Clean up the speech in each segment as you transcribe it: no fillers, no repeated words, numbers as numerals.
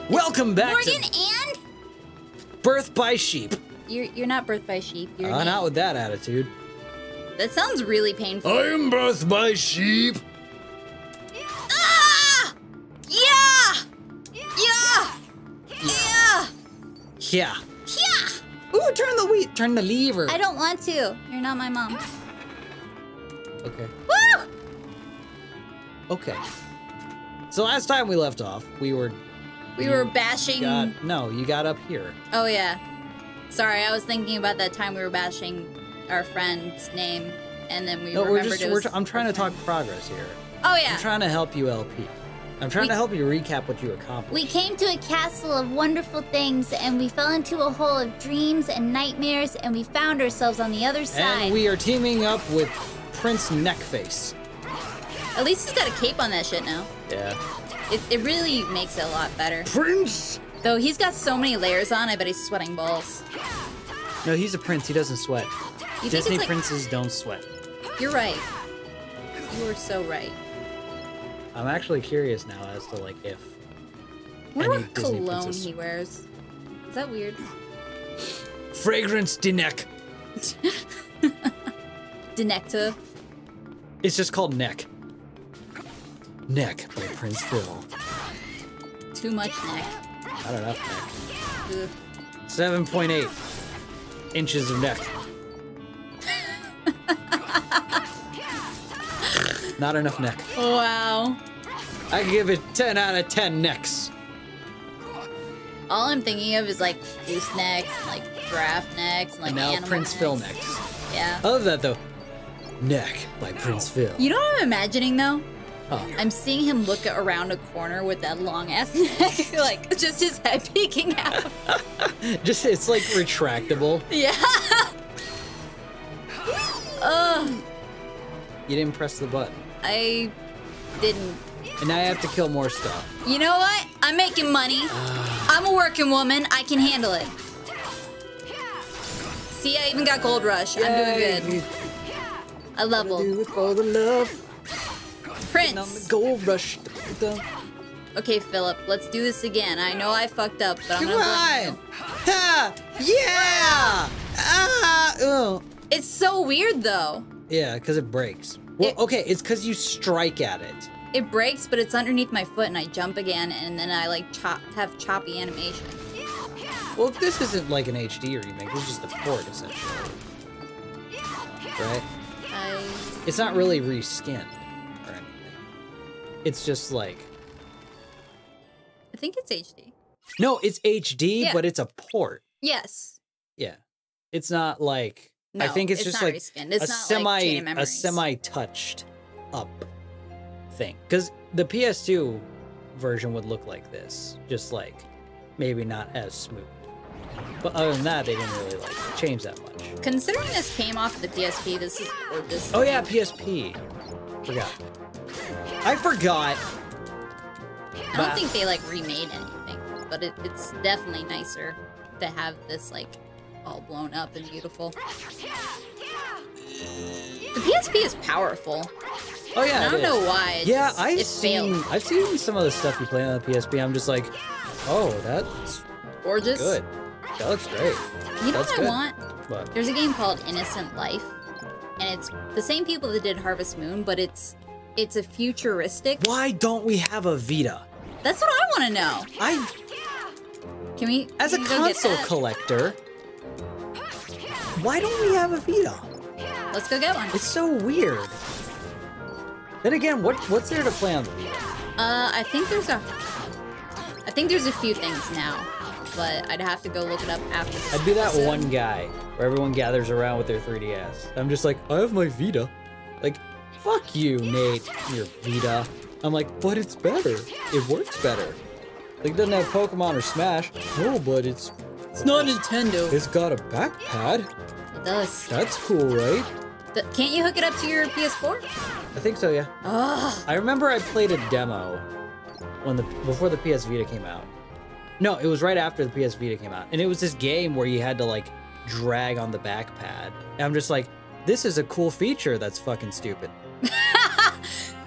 Welcome back Morgan to and Birth by Sheep. you're not birthed by sheep. You're Not with that attitude. That sounds really painful. I am birthed by sheep. Ah! Yeah! Yeah! Yeah! Yeah. Yeah! Ooh, turn the lever. I don't want to. You're not my mom. Okay. Woo! Okay. So last time we left off, we were bashing. You got up here. Oh yeah. Sorry, I was thinking about that time we were bashing our friend's name, and then we remembered it was. I'm trying to talk progress here. Oh yeah. I'm trying to help you, LP. I'm trying to help you recap what you accomplished. We came to a castle of wonderful things, and we fell into a hole of dreams and nightmares, and we found ourselves on the other side. And we are teaming up with Prince Neckface. At least he's got a cape on that shit now. Yeah. It really makes it a lot better. Prince! Though he's got so many layers on, I bet he's sweating balls. No, he's a prince. He doesn't sweat. You think Disney it's like, princes don't sweat. You're right. You are so right. I'm actually curious now as to like if. I wonder any what Disney cologne princess... he wears. Is that weird? Fragrance de neck. Denecta. It's just called Neck. Neck by Prince Phil. Too much neck. Not enough neck. Ugh. 7.8 inches of neck. Not enough neck. Wow. I can give it 10 out of 10 necks. All I'm thinking of is like goose necks, and, like giraffe necks, and like And now animal Prince necks. Phil necks. Yeah. I love that though. Neck by Prince Phil. You know what I'm imagining though? Oh. I'm seeing him look around a corner with that long ass neck, like just his head peeking out. Just it's like retractable. Yeah. Ugh. You didn't press the button. I didn't. And now I have to kill more stuff. You know what? I'm making money. I'm a working woman. I can handle it. See, I even got Gold Rush. I'm doing good. I leveled. Do it for the love. Prince. And on the gold rush. Okay, Philip, let's do this again. I know I fucked up, but I'm Come gonna blame on! you. Ha! Yeah! Ah! Oh. It's so weird, though. Yeah, because it breaks. Well, okay, it's because you strike at it. It breaks, but it's underneath my foot, and I jump again, and then I like have choppy animation. Well, this isn't like an HD remake. This is just a port, essentially. Right? It's not really reskinned or anything. It's just like... I think it's HD. No, it's HD, Yeah. but it's a port. Yes. Yeah. It's not like... No, I think it's just not like reskinned. It's a not like Chain of Memories. semi-touched up thing. Because the PS2 version would look like this. Just like, maybe not as smooth. But other than that, they didn't really like change that much. Considering this came off the PSP, this is gorgeous. Oh yeah, PSP. Forgot. I forgot. I don't think they like remade anything, but it's definitely nicer to have this like all blown up and beautiful. The PSP is powerful. Oh yeah, I don't know why. Yeah, it failed. I've seen some of the stuff you play on the PSP. I'm just like, oh, that's Gorgeous. good. That looks great. You know That's what I good. want? What? There's a game called Innocent Life, and it's the same people that did Harvest Moon, but it's a futuristic. Why don't we have a Vita? That's what I want to know. Can we? As a can we go get console that? collector, why don't we have a Vita? Let's go get one. It's so weird. Then again, what's there to play on the Vita? I think there's a few things now, but I'd have to go look it up after this. I'd be that episode. one guy where everyone gathers around with their 3DS. I'm just like, I have my Vita. Like, fuck you, Nate, and your Vita. I'm like, but it's better. It works better. Like, it doesn't have Pokemon or Smash. No, but it's not Nintendo. It's got a back pad. It does. That's cool, right? Can't you hook it up to your PS4? I think so, yeah. Oh. I remember I played a demo before the PS Vita came out. No, it was right after the PS Vita came out. And it was this game where you had to, like, drag on the back pad. And I'm just like, this is a cool feature that's fucking stupid.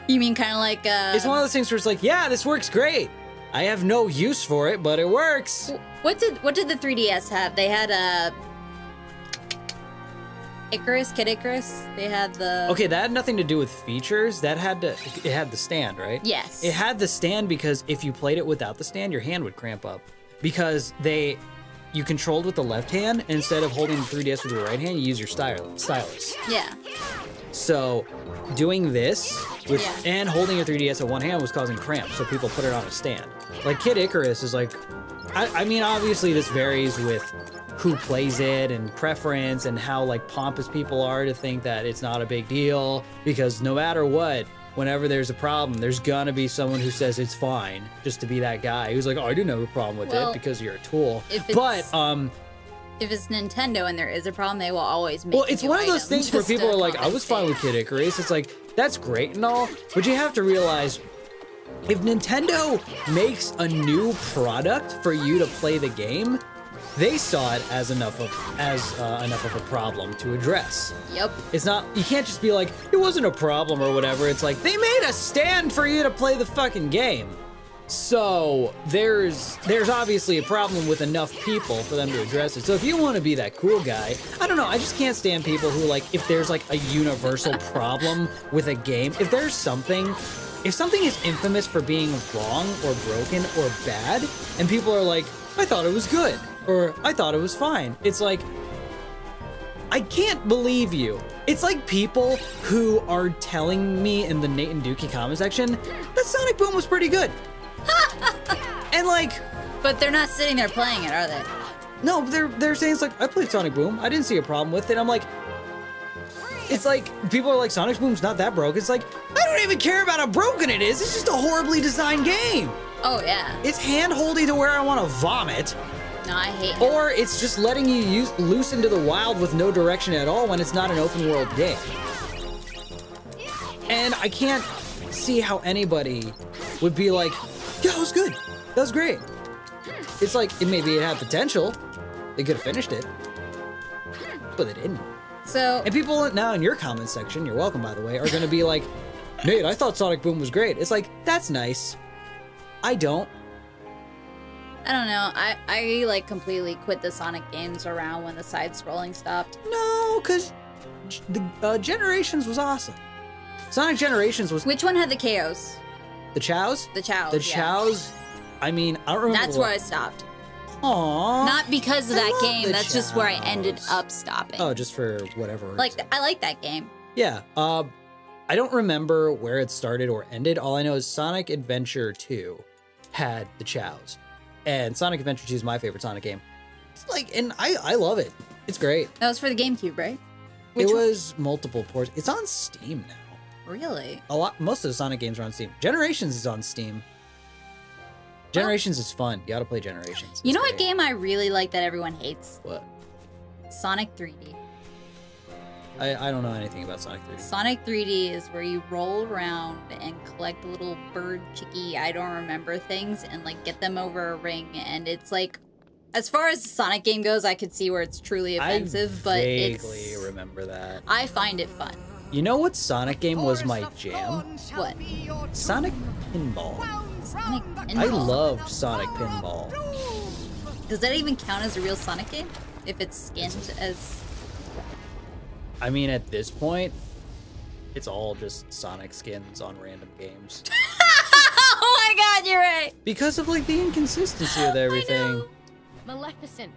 You mean kind of like, It's one of those things where it's like, yeah, this works great. I have no use for it, but it works. What did the 3DS have? They had a Kid Icarus. They had the. Okay, that had nothing to do with features. It had the stand, right? Yes. It had the stand because if you played it without the stand, your hand would cramp up. Because you controlled with the left hand, and instead of holding the 3DS with your right hand, you use your stylus. Yeah. So doing this and holding your 3DS at one hand was causing cramps, so people put it on a stand. Like Kid Icarus is like, I mean, obviously this varies with who plays it and preference and how like pompous people are to think that it's not a big deal, because no matter what, whenever there's a problem, there's gonna be someone who says it's fine, just to be that guy who's like, oh, I didn't have a problem with it because you're a tool. If it's Nintendo and there is a problem, they will always make. Well, it's one of those things where people are like, I was fine with Kid Icarus. It's like, that's great and all, but you have to realize, if Nintendo makes a new product for you to play the game, they saw it as enough of a problem to address. Yep. It's not, you can't just be like, it wasn't a problem or whatever. It's like, they made a stand for you to play the fucking game. So there's obviously a problem with enough people for them to address it. So if you want to be that cool guy, I don't know, I just can't stand people who like, if there's like a universal problem with a game, if something is infamous for being wrong or broken or bad, and people are like, I thought it was good, or I thought it was fine. It's like, I can't believe you. It's like people who are telling me in the Nate and Dookie comment section that Sonic Boom was pretty good. And like, but they're not sitting there playing it, are they? No, they're saying it's like, I played Sonic Boom, I didn't see a problem with it. I'm like, it's like, people are like, Sonic Boom's not that broke. It's like, I don't even care about how broken it is. It's just a horribly designed game. Oh yeah. It's hand-holdy to where I want to vomit. No, I hate it. Or it's just letting you loose into the wild with no direction at all when it's not an open world game. And I can't see how anybody would be like, yeah, that was good. That was great. It's like, maybe it had potential. They could have finished it. But they didn't. So, and people now in your comment section, you're welcome by the way, are going to be like, Nate, I thought Sonic Boom was great. It's like, that's nice. I don't. I don't know. I like completely quit the Sonic games around when the side-scrolling stopped. No, because the Generations was awesome. Sonic Generations was... Which one had the KOs? The Chows? The Chows, The Chows, I mean, I don't remember. That's where I stopped. Aww. Not because of that game, that's just where I ended up stopping. Oh, just for whatever reason. Like, I like that game. Yeah, I don't remember where it started or ended. All I know is Sonic Adventure 2 had the Chows. And Sonic Adventure 2 is my favorite Sonic game. It's like, and I love it. It's great. That was for the GameCube, right? It was multiple ports. It's on Steam now. Really? Most of the Sonic games are on Steam. Generations is on Steam. Generations is fun. You gotta play Generations. You know what game I really like that everyone hates? What? Sonic 3D. I don't know anything about Sonic 3D. Sonic 3D is where you roll around and collect little bird chicky, I don't remember things, and like get them over a ring. And it's like, as far as the Sonic game goes, I could see where it's truly offensive, but it's... I vaguely remember that. I find it fun. You know what Sonic game was my jam? What? Sonic Pinball. Sonic Pinball. I loved Sonic Pinball. Does that even count as a real Sonic game? If it's skinned as... I mean, at this point, it's all just Sonic skins on random games. Oh my god, you're right! Because of, like, the inconsistency of everything. Maleficent,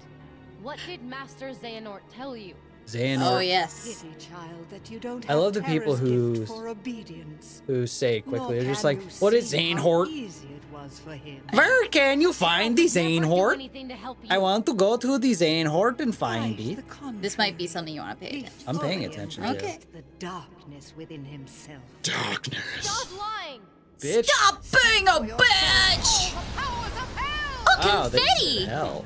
what did Master Xehanort tell you? Xehanort. Oh, yes. Pity, child, that you don't I love the have people Terra's gift for obedience. who say it quickly. They're Nor just can like, you what is see how Xehanort? easy it was for him. Where can you find the Never do Xehanort? anything to help you. I want to go to the Xehanort and find Quite it. the contrary. This might be something you want to pay He attention I'm paying fully attention, Okay. embraced the darkness within himself. Darkness. Stop lying! Bitch. Stop being a bitch! Oh, Oh, they confetti! said hell.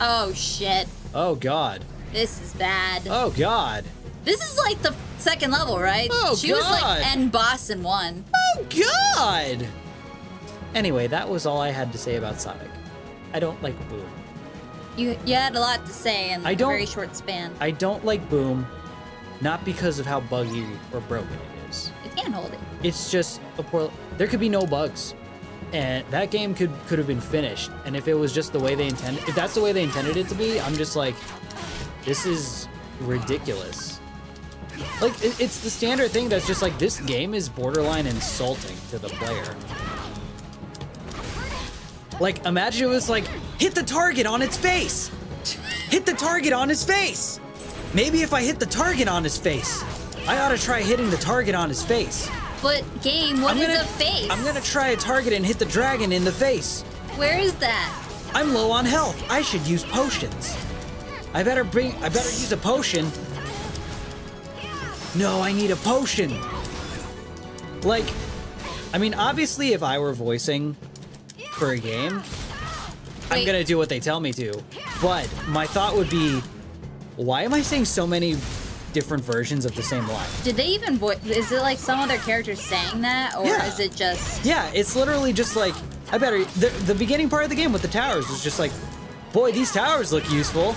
Oh, shit. Oh, God. This is bad. Oh, God. This is like the second level, right? Oh, she was God. like end boss in one. Oh, God! Anyway, that was all I had to say about Sonic. I don't like Boom. You had a lot to say in I a don't- very short span. I don't like Boom, not because of how buggy or broken it is. It's hand holding. It's just a poor... There could be no bugs. And that game could have been finished. And if it was just the way they intended, if that's the way they intended it to be, I'm just like, this is ridiculous. Like, it's the standard thing that's just like, this game is borderline insulting to the player. Like, imagine it was like, hit the target on its face. Hit the target on his face. Maybe if I hit the target on his face, I ought to try hitting the target on his face. But game, what is a face? I'm gonna try a target and hit the dragon in the face. Where is that? I'm low on health. I should use potions. I better use a potion. No, I need a potion. Like, I mean, obviously if I were voicing for a game, I'm gonna do what they tell me to. But my thought would be, why am I saying so many different versions of the same line? Did they even voice? Is it like some other characters saying that, or is it just? Yeah, it's literally just like, the beginning part of the game with the towers was just like, boy, these towers look useful.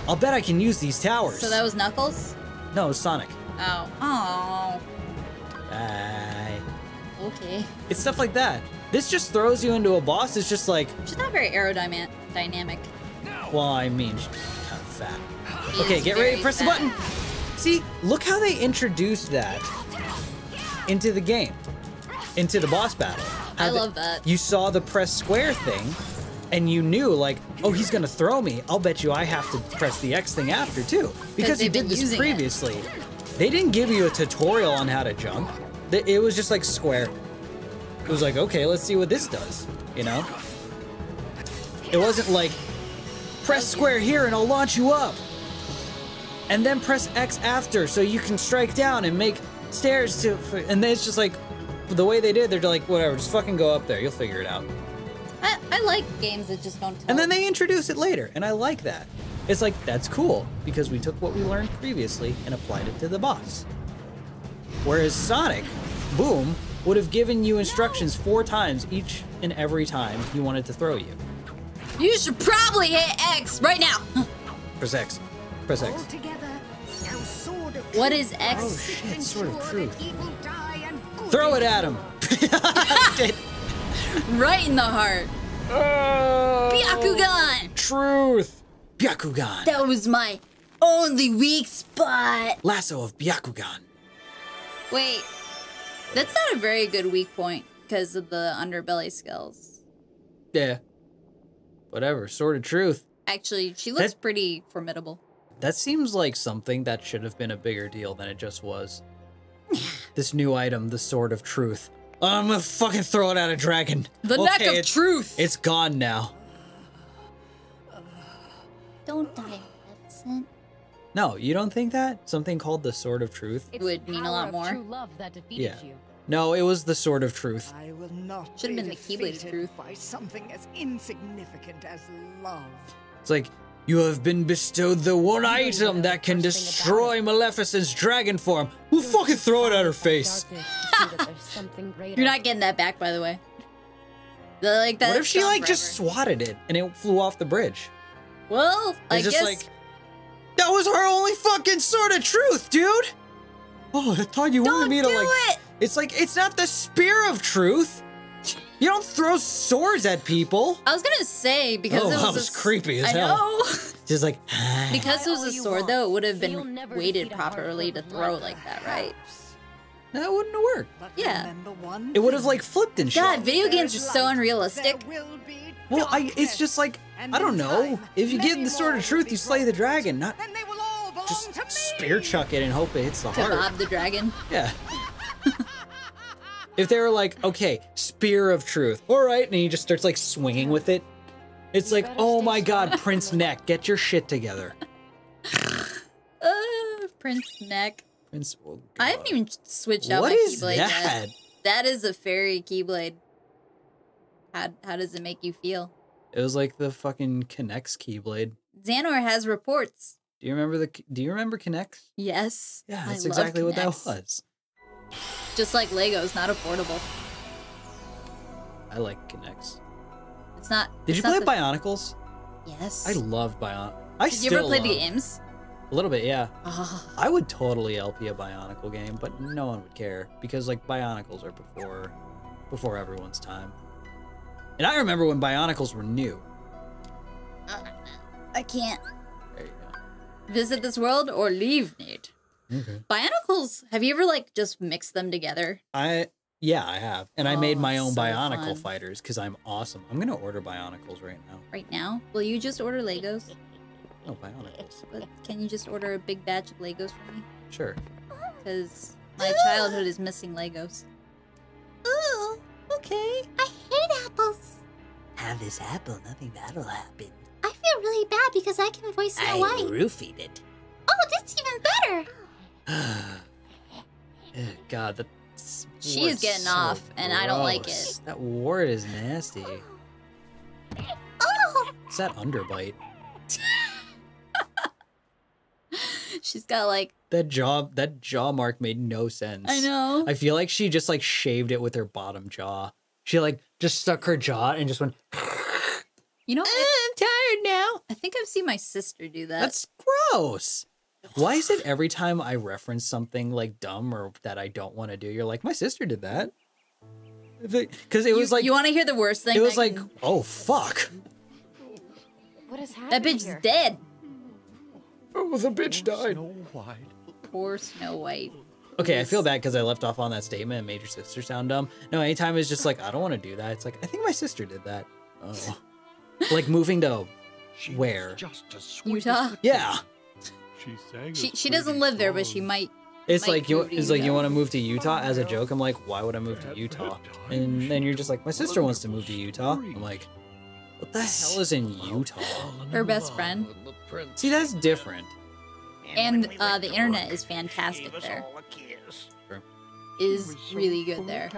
I'll bet I can use these towers. So that was Knuckles? No, it was Sonic. Oh. Oh. Bye. Okay. It's stuff like that. This just throws you into a boss. It's just like, She's not very aerodynamic. well, I mean, she's kind of fat. She Okay, is get ready, very press the fat. button. See, look how they introduced that into the game, into the boss battle. I love that. You saw the press square thing, and you knew, like, oh, he's gonna throw me. I'll bet you I have to press the X thing after, too. Because he they've been did this using previously. They didn't give you a tutorial on how to jump. It was just like square. It was like, okay, let's see what this does, you know? It wasn't like, press square here and I'll launch you up. And then press X after so you can strike down and make stairs to, and then it's just like, the way they did, they're like, whatever, just fucking go up there, you'll figure it out. I like games that just don't tell. And then they introduce it later, and I like that. It's like, that's cool, because we took what we learned previously and applied it to the boss. Whereas Sonic, boom, would have given you instructions 4 times each and every time he wanted to throw you. You should probably hit X right now. Press X. Press X. What is X? Oh shit, Sword of Truth. Throw it at him! Right in the heart. Oh, Byakugan! Truth! Byakugan! That was my only weak spot. Lasso of Byakugan. Wait, that's not a very good weak point because of the underbelly skills. Yeah. Whatever, Sword of Truth. Actually, she looks pretty formidable. That seems like something that should have been a bigger deal than it just was. This new item, the Sword of Truth. I'm gonna fucking throw it at a dragon. The neck of truth. It's gone now. Don't die, Maleficent. No, you don't think that? Something called the Sword of Truth? It would mean a lot more. True love that defeated Yeah. you. No, it was the Sword of Truth. I will not Should've be been the Keyblade of defeated Truth. by something as insignificant as love. It's like, you have been bestowed the one item that can destroy Maleficent's dragon form. We'll fucking throw it at her face. You're not getting that back, by the way. Like that. What if she like just swatted it and it flew off the bridge? Well, I It's guess. just like, that was her only fucking Sword of Truth, dude. Oh, I thought you wanted me to like. it! It's like, it's not the Spear of Truth. You don't throw swords at people. I was gonna say because Oh, it was that was creepy as hell. I know. Just like, Because it was a sword, though, it would have You'll been never weighted defeat a hard properly to blood throw like like that, right? that wouldn't have worked. But Yeah. remember one It would have thing. like flipped and shit. God, video games are There's so light, unrealistic. there will be Well, it's darkness, just like, and I don't in know. time, If you give many the Sword of walls Truth, will you be slay the broken, dragon, not then they will all belong just to me. spear chuck it and hope it hits the To heart. Bob the Dragon. Yeah. If they were like, okay, Spear of Truth, all right, and he just starts like swinging with it, it's like, oh my God, Prince Neck, get your shit together. Prince Neck. Prince, oh I haven't even switched out What my is Keyblade that? yet. That is a fairy Keyblade. How does it make you feel? It was like the fucking Kinect's Keyblade. Xanor has reports. Do you remember Kinect's? Yes. Yeah, I that's love exactly what that Kinects. was. Just like Legos, not affordable. I like Kinect's. It's not. Did it's you play not the- Bionicles? Yes. I love Bionicle. I Did you still ever play love. the games? A little bit, yeah. Oh, I would totally LP a Bionicle game, but no one would care because like Bionicles are before everyone's time. And I remember when Bionicles were new. I can't There you visit this world or leave, Nate. go. Okay. Bionicles, have you ever like just mixed them together? Yeah, I have. And I made my own so Bionicle fun. fighters because I'm awesome. I'm going to order Bionicles right now. Right now? Will you just order Legos? No, Bionicles. But can you just order a big batch of Legos for me? Sure. Because my childhood is missing Legos. Ooh, Okay. I hate apples. Have this apple, nothing bad'll happen. I feel really bad because I can voice Snow White. roofied it. Oh, that's even better. God, that She wart is getting so off, and I don't like gross. it. That wart is nasty. Oh, It's that underbite. She's got like, That jaw mark made no sense. I know. I feel like she just like shaved it with her bottom jaw. She like just stuck her jaw and just went. You know, I'm tired now. I think I've seen my sister do that. That's gross. Why is it every time I reference something like dumb or that I don't want to do, you're like, my sister did that? Because it was like, you want to hear the worst thing? it was that like, can- oh fuck. What is happening that bitch is here? dead. Oh, the bitch died. Poor Snow White. Okay, I feel bad because I left off on that statement and made your sister sound dumb. No, anytime it's just like, I don't want to do that. It's like, I think my sister did that. Oh. Like moving to where? Utah. Yeah. She doesn't live there, but she might. It's Might like you move to it's like you Utah. want to move to Utah as a joke. I'm like, why would I move to Utah? And then you're just like, my sister wants to move to Utah. I'm like, what the hell is in Utah? Her best friend. See, that's different. And the internet is fantastic there. True. Is really good there.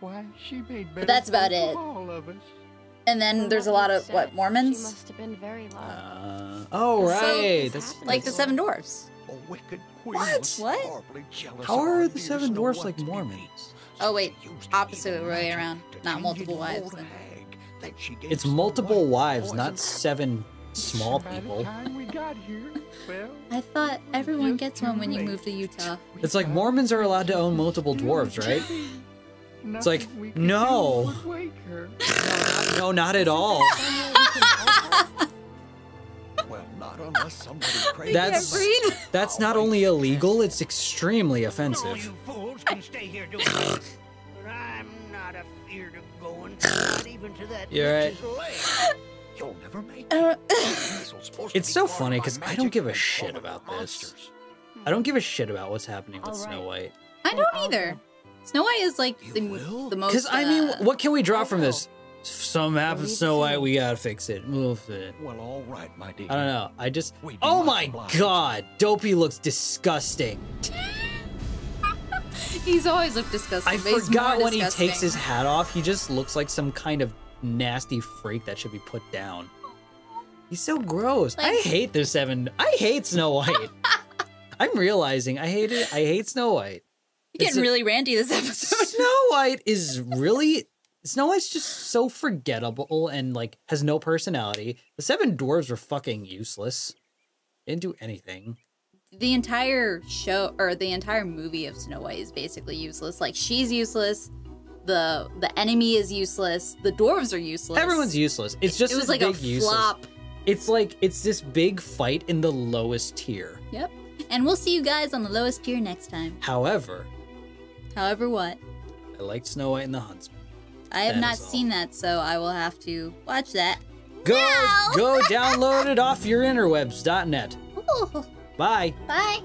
But that's about it. And then there's a lot of what She Mormons, must have been very low. Oh right, that's like the Seven Dwarfs. What? How are the Seven Dwarfs like Mormons? Oh wait, opposite way around. Not multiple wives. Then. It's multiple wives, not seven small people. I thought everyone gets one when you move to Utah. It's like Mormons are allowed to own multiple dwarves, right? It's like, no. No, not at all. That's that's not only illegal, it's extremely offensive. Fools can stay here doing that. But I'm not afeard of going, not even to that You're right. bitch's leg. You'll never make it. It's so funny because I don't give a shit about this. I don't give a shit about what's happening with Snow White. I don't either. Snow White is like the most. Because I mean, what can we draw from this? Some happened to Snow White, we gotta fix it. Move it. Well, all right, my dear. I don't know. I just. We'd be Oh much my obliged. god! Dopey looks disgusting. He's always looked disgusting. I but he's forgot more when he disgusting. takes his hat off, he just looks like some kind of nasty freak that should be put down. He's so gross. I Like- hate the seven. I hate Snow White. I'm realizing I hate it. I hate Snow White. You're It's getting a- really ranty this episode. Snow White is really. Snow White's just so forgettable and like has no personality. The Seven Dwarves were fucking useless. Didn't do anything. The entire show or the entire movie of Snow White is basically useless. Like she's useless. The enemy is useless. The dwarves are useless. Everyone's useless. It's just It was this like a big useless. flop. It's like it's this big fight in the lowest tier. Yep. And we'll see you guys on the lowest tier next time. However, However, what? I liked Snow White and the Huntsman. I have That not is all. seen that, so I will have to watch that. Go download it off your interwebs.net. Ooh, Bye. bye.